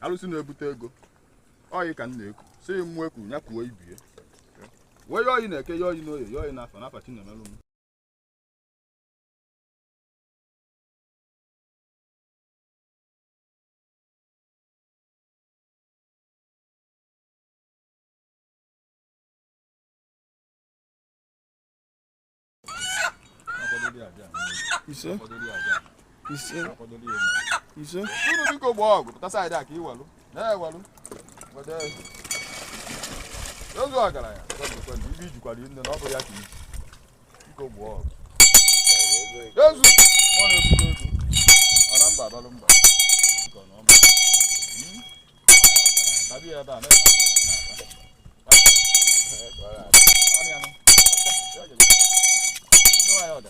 Alụsị na-ebute ego oyi ka m na-ekwu si mụ ekwu ya kwuo ibie wee ya oyi na-eke ya oyi n'oye ya oyi n'afọ n'afa Chinemelụ m unu biko gbaa ọgụ pụta saịdị a ka iwelụ na-ewelụ ozu ọgaranya ibe ijikwara nne na ọ bụ ya ka iji biko gbaa ọgụ ezu ọ na-ebute ego ọ na mba abalụ mba tabi ebe a